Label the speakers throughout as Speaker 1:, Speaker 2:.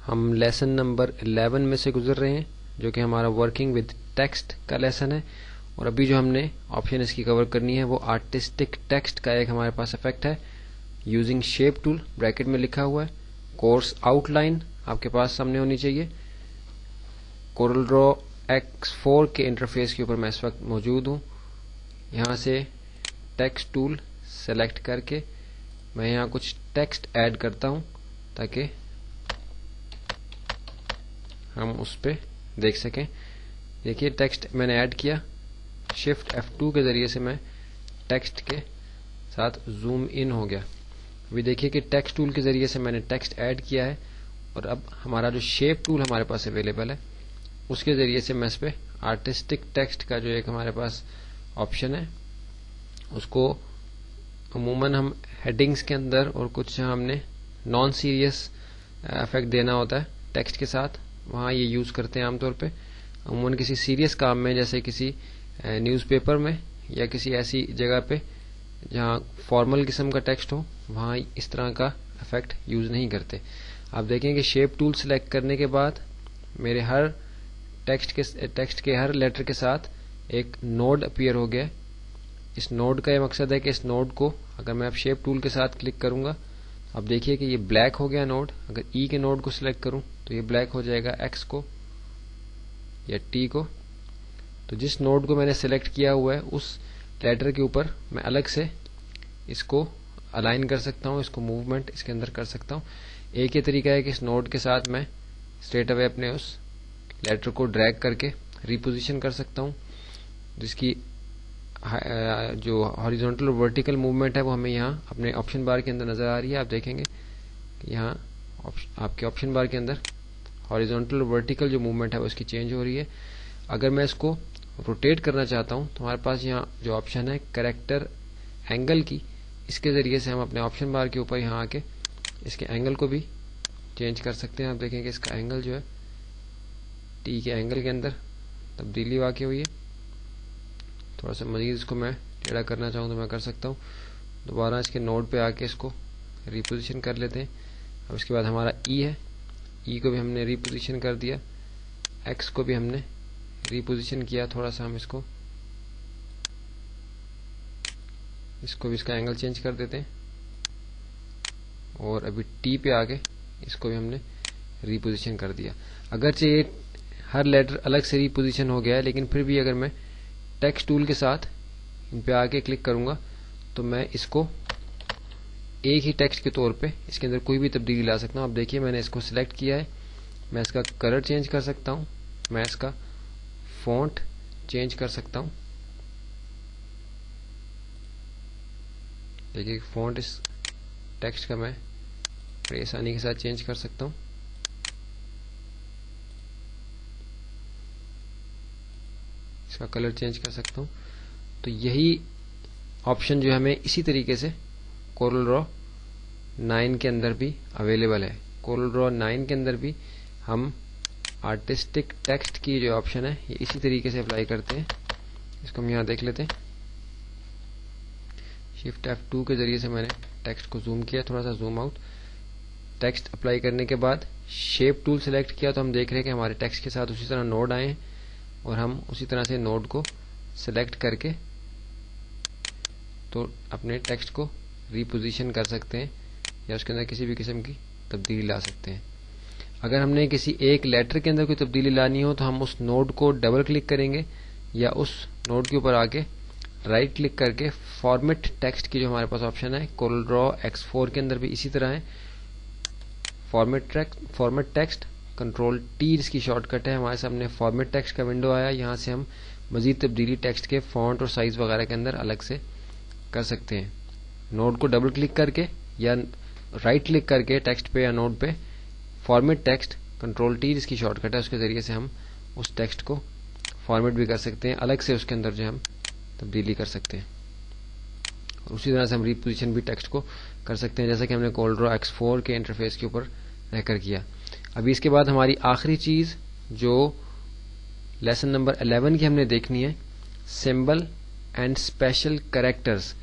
Speaker 1: ہم lesson number 11 میں سے گزر رہے ہیں جو کہ ہمارا ورکنگ ود ٹیکسٹ کا لیسن ہے، اور ابھی جو ہم نے آپشن اس کی کور کرنی ہے وہ آرٹسٹک ٹیکسٹ کا ایک ہمارے پاس افیکٹ ہے یوزنگ شیپ ٹول، بریکٹ میں لکھا ہوا ہے. کورس آؤٹ لائن آپ کے پاس سامنے ہونی چاہیے. کورل ڈرا X4 کے انٹرفیس کے اوپر میں اس وقت موجود ہوں. یہاں سے ٹیکسٹ ٹول سلیکٹ کر کے میں یہاں کچھ ٹیکسٹ ایڈ کرتا ہوں تاکہ ہم اس پہ دیکھ سکیں. دیکھیے ٹیکسٹ میں نے ایڈ کیا، شفٹ F2 کے ذریعے سے میں ٹیکسٹ کے ساتھ زوم ان ہو گیا. ابھی دیکھیے کہ ٹیکسٹ ٹول کے ذریعے سے میں نے ٹیکسٹ ایڈ کیا ہے، اور اب ہمارا جو شیپ ٹول ہمارے پاس اویلیبل ہے اس کے ذریعے سے میں اس پہ آرٹسٹک ٹیکسٹ کا جو ایک ہمارے پاس آپشن ہے اس کو عموماً ہم ہیڈنگز کے اندر اور کچھ ہم نے نان سیریس افیکٹ دینا ہوتا ہے ٹیکسٹ کے ساتھ، وہاں یہ یوز کرتے ہیں عام طور پہ. عموماً کسی سیریس کام میں جیسے کسی نیوز پیپر میں یا کسی ایسی جگہ پہ جہاں فارمل قسم کا ٹیکسٹ ہو وہاں اس طرح کا افیکٹ یوز نہیں کرتے. آپ دیکھیں کہ شیپ ٹول سلیکٹ کرنے کے بعد میرے ہر ٹیکسٹ کے ہر لیٹر کے ساتھ ایک نوڈ اپیئر ہو گیا. اس نوڈ کا یہ مقصد ہے کہ اس نوڈ کو اگر میں اب شیپ ٹول کے ساتھ کلک کروں گا اب دیکھیے کہ یہ بلیک ہو گیا نوڈ. اگر ای کے نوڈ کو سلیکٹ کروں تو یہ بلیک ہو جائے گا ایکس کو یا ٹی کو. تو جس نوڈ کو میں نے سلیکٹ کیا ہوا ہے اس لیٹر کے اوپر میں الگ سے اس کو الائن کر سکتا ہوں، اس کو موومنٹ اس کے اندر کر سکتا ہوں. ایک یہ طریقہ ہے کہ اس نوڈ کے ساتھ میں اسٹریٹ اوے اپنے اس لیٹر کو ڈریگ کر کے ریپوزیشن کر سکتا ہوں، جس کی جو ہاریزونٹل اور ورٹیکل موومنٹ ہے وہ ہمیں یہاں اپنے آپشن بار کے اندر نظر آ رہی ہے. آپ دیکھیں گے کہ یہاں آپ کے آپشن بار کے اندر ہاریزونٹل اور ورٹیکل جو موومنٹ ہے وہ اس کی چینج ہو رہی ہے. اگر میں اس کو روٹیٹ کرنا چاہتا ہوں تو ہمارے پاس یہاں جو آپشن ہے کریکٹر اینگل کی، اس کے ذریعے سے ہم اپنے آپشن بار کے اوپر یہاں آ کے اس کے اینگل کو بھی چینج کر سکتے ہیں. آپ دیکھیں کہ اس کا اینگل جو ہے ٹی کے اینگل کے اندر تبدیلی واقع ہوئی ہے. تھوڑا سا مزید اس کو میں ٹیڑھا کرنا چاہوں تو میں کر سکتا ہوں. دوبارہ اس کے نوڈ پہ آ کے اس کو ریپوزیشن کر لیتے ہیں. اب اس کے بعد ہمارا ای ہے، ای کو بھی ہم نے ریپوزیشن کر دیا، ایکس کو بھی ہم نے ریپوزیشن کیا. تھوڑا سا ہم اس کو بھی اس کا اینگل چینج کر دیتے ہیں، اور ابھی ٹی پہ آ کے اس کو بھی ہم نے ریپوزیشن کر دیا. اگرچہ یہ ہر لیٹر الگ سے ریپوزیشن ہو گیا ہے لیکن پھر بھی اگر میں ٹیکسٹ ٹول کے ساتھ ان پہ آ کے کلک کروں گا تو میں اس کو ایک ہی ٹیکسٹ کے طور پہ اس کے اندر کوئی بھی تبدیلی لا سکتا ہوں. اب دیکھیے میں نے اس کو سلیکٹ کیا ہے، میں اس کا کلر چینج کر سکتا ہوں، میں اس کا فونٹ چینج کر سکتا ہوں. دیکھیے فونٹ اس ٹیکسٹ کا میں بڑی آسانی کے ساتھ چینج کر سکتا ہوں. اس کا کلر چینج کر سکتا ہوں. تو یہی آپشن جو ہمیں اسی طریقے سے کورل ڈرا 9 کے اندر بھی اویلیبل ہے. کورل ڈرا 9 کے اندر بھی ہم آرٹسٹک ٹیکسٹ کی جو آپشن ہے یہ اسی طریقے سے اپلائی کرتے ہیں. اس کو ہم یہاں دیکھ لیتے ہیں. شفٹ F2 کے ذریعے سے میں نے ٹیکسٹ کو زوم کیا، تھوڑا سا زوم آؤٹ. ٹیکسٹ اپلائی کرنے کے بعد شیپ ٹول سلیکٹ کیا تو ہم دیکھ رہے ہیں کہ ہمارے ٹیکسٹ کے ساتھ اسی طرح نوڈ آئے ہیں، اور ہم اسی طرح سے نوڈ کو سلیکٹ کر کے تو اپنے ٹیکسٹ کو ریپوزیشن کر سکتے ہیں یا اس کے اندر کسی بھی قسم کی تبدیلی لا سکتے ہیں. اگر ہم نے کسی ایک لیٹر کے اندر کوئی تبدیلی لانی ہو تو ہم اس نوڈ کو ڈبل کلک کریں گے یا اس نوڈ کے اوپر آ کے رائٹ کلک کر کے فارمیٹ ٹیکسٹ کی جو ہمارے پاس آپشن ہے کورل ڈرا X4 کے اندر بھی اسی طرح ہے. فارمیٹ ٹیکسٹ کنٹرول ٹی اس کی شارٹ کٹ ہے. ہمارے سامنے فارمیٹ ٹیکسٹ کا ونڈو آیا، یہاں سے ہم مزید تبدیلی ٹیکسٹ کے فونٹ اور سائز وغیرہ کے اندر الگ سے کر سکتے ہیں. نوڈ کو ڈبل کلک کر کے یا رائٹ کلک کر کے ٹیکسٹ پہ یا نوڈ پہ فارمیٹ ٹیکسٹ کنٹرول ٹی اس کی شارٹ کٹ ہے، اس کے ذریعے سے ہم اس ٹیکسٹ کو فارمیٹ بھی کر سکتے ہیں، الگ سے اس کے اندر جو ہم تبدیلی کر سکتے ہیں. اور اسی طرح سے ہم ریپوزیشن بھی ٹیکسٹ کو کر سکتے ہیں جیسا کہ ہم نے کورل ڈرا X4 کے انٹرفیس کے اوپر رہ کر کیا. ابھی اس کے بعد ہماری آخری چیز جو لیسن نمبر 11 کی ہم نے دیکھنی ہے، symbol and special characters.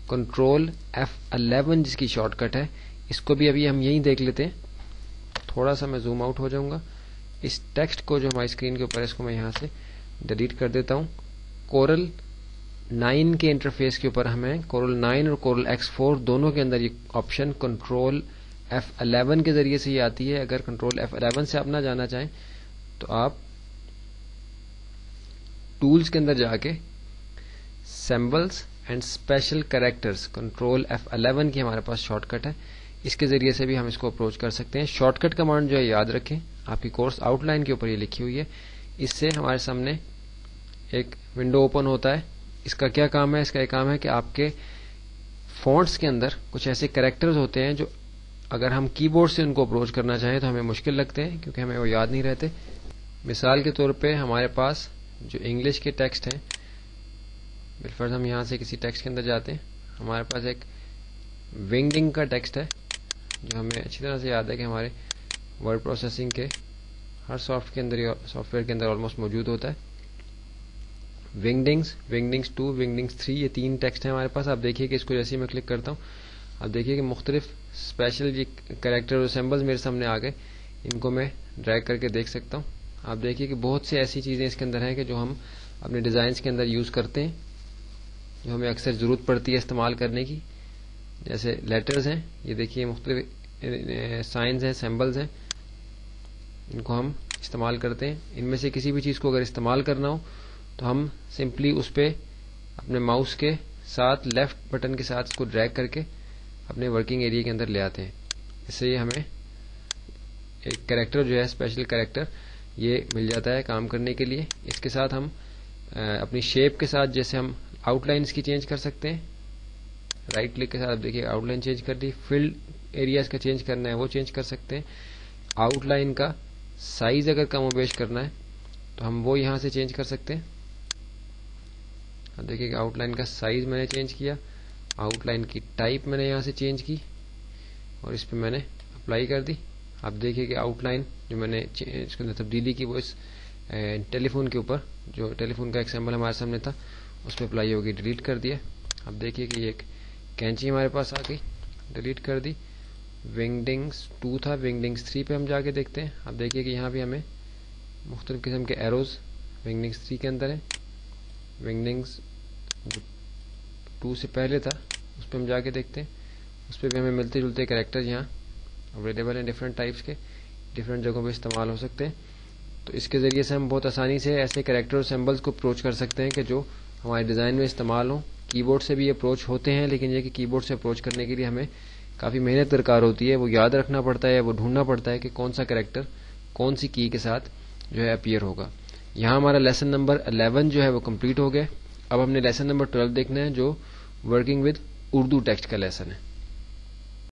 Speaker 1: Control F11 جس کی شارٹ کٹ ہے، اس کو بھی ابھی ہم یہیں دیکھ لیتے ہیں. تھوڑا سا میں زوم آؤٹ ہو جاؤں گا. اس ٹیکسٹ کو جو ہماری اسکرین کے اوپر ہے اس کو میں یہاں سے ڈیلیٹ کر دیتا ہوں. کورل 9 کے انٹرفیس کے اوپر ہمیں کورل 9 اور کورل X4 دونوں کے اندر یہ آپشن کنٹرول F11 کے ذریعے سے یہ آتی ہے. اگر کنٹرول F11 سے آپ نہ جانا چاہیں تو آپ ٹولز کے اندر جا کے symbols and special characters control F11 کی ہمارے پاس شارٹ کٹ ہے, اس کے ذریعے سے بھی ہم اس کو اپروچ کر سکتے ہیں. شارٹ کٹ کمانڈ جو ہے یاد رکھیں, آپ کی کورس آؤٹ لائن کے اوپر یہ لکھی ہوئی ہے. اس سے ہمارے سامنے ایک ونڈو اوپن ہوتا ہے. اس کا کیا کام ہے؟ اس کا یہ کام ہے کہ آپ کے فونٹس کے اندر کچھ ایسے کریکٹرز ہوتے ہیں جو اگر ہم کی بورڈ سے ان کو اپروچ کرنا چاہیں تو ہمیں مشکل لگتے ہیں کیونکہ ہمیں وہ یاد نہیں رہتے. مثال کے طور پہ ہمارے پاس جو انگلش کے ٹیکسٹ ہیں, بالفرض ہم یہاں سے کسی ٹیکسٹ کے اندر جاتے ہیں, ہمارے پاس ایک ونگڈنگ کا ٹیکسٹ ہے جو ہمیں اچھی طرح سے یاد ہے کہ ہمارے ورڈ پروسیسنگ کے ہر سافٹ ویئر کے اندر آلموسٹ موجود ہوتا ہے. ونگڈنگز 2 ونگڈنگز 3 یہ 3 ٹیکسٹ ہیں ہمارے پاس. آپ دیکھیے کہ اس کو جیسے میں کلک کرتا ہوں آپ دیکھیے کہ مختلف اسپیشل یہ کریکٹر اور سمبلز میرے سامنے آ گئے. ان کو میں ڈریگ کر کے دیکھ سکتا ہوں. آپ دیکھیے کہ بہت سی ایسی چیزیں اس کے اندر ہیں کہ جو ہم اپنے ڈیزائنس کے اندر یوز کرتے ہیں, جو ہمیں اکثر ضرورت پڑتی ہے استعمال کرنے کی. جیسے لیٹرز ہیں, یہ دیکھیے مختلف سائنز ہیں, سمبلز ہیں, ان کو ہم استعمال کرتے ہیں. ان میں سے کسی بھی چیز کو اگر استعمال کرنا ہو تو ہم سمپلی اس پہ اپنے ماؤس کے ساتھ لیفٹ بٹن کے ساتھ اس کو ڈریگ کر کے اپنے ورکنگ ایریا کے اندر لے آتے ہیں. اس سے یہ ہمیں ایک کریکٹر جو ہے اسپیشل کریکٹر یہ مل جاتا ہے کام کرنے کے لیے. اس کے ساتھ ہم اپنی شیپ کے ساتھ جیسے ہم آؤٹ لائنس کی چینج کر سکتے ہیں, رائٹ کلک کے ساتھ آپ دیکھیے آؤٹ لائن چینج کر دی. فلڈ ایریاز کا چینج کرنا ہے وہ چینج کر سکتے ہیں. آؤٹ لائن کا سائز اگر کم و بیش کرنا ہے تو ہم وہ یہاں سے چینج کر سکتے ہیں. اب دیکھیے کہ آؤٹ لائن کا سائز میں نے چینج کیا, آؤٹ لائن کی ٹائپ میں نے یہاں سے چینج کی اور اس پہ میں نے اپلائی کر دی. آپ دیکھیے کہ آؤٹ لائن جو میں نے اس کے اندر تبدیلی کی وہ اس ٹیلی فون کے اوپر جو ٹیلی فون کا ایک سمبل ہمارے سامنے تھا اس پہ اپلائی ہوگی, ڈیلیٹ کر دیا. اب دیکھیے کہ یہ ایک کینچی ہمارے پاس آ گئی, ڈیلیٹ کر دی. ونگڈنگز 2 تھا, ونگڈنگز 3 پہ ہم جا کے دیکھتے ہیں. اب دیکھیے کہ یہاں بھی ہمیں مختلف قسم کے ایروز ونگڈنگز 3 کے اندر ہیں. ونگڈنگز جو 2 سے پہلے تھا اس پہ ہم جا کے دیکھتے ہیں, اس پہ بھی ہمیں ملتے جلتے کریکٹر یہاں اویلیبل ہیں, ڈفرینٹ ٹائپس کے, ڈفرینٹ جگہوں پہ استعمال ہو سکتے ہیں. تو اس کے ذریعے سے ہم بہت آسانی سے ایسے کریکٹر اور سمبلس کو اپروچ کر سکتے ہیں کہ جو ہمارے ڈیزائن میں استعمال ہوں. کی بورڈ سے بھی اپروچ ہوتے ہیں, لیکن یہ کہ کی بورڈ سے اپروچ کرنے کے لیے ہمیں کافی محنت درکار ہوتی ہے. وہ یاد رکھنا پڑتا ہے, وہ ڈھونڈنا پڑتا ہے کہ کون سا کریکٹر کون سی کی کے ساتھ جو ہے اپیئر ہوگا. یہاں ہمارا لیسن نمبر 11 جو ہے وہ کمپلیٹ ہو گیا. اب ہم نے لیسن نمبر 12 دیکھنا ہے جو ورکنگ ود اردو ٹیکسٹ کا لیسن ہے.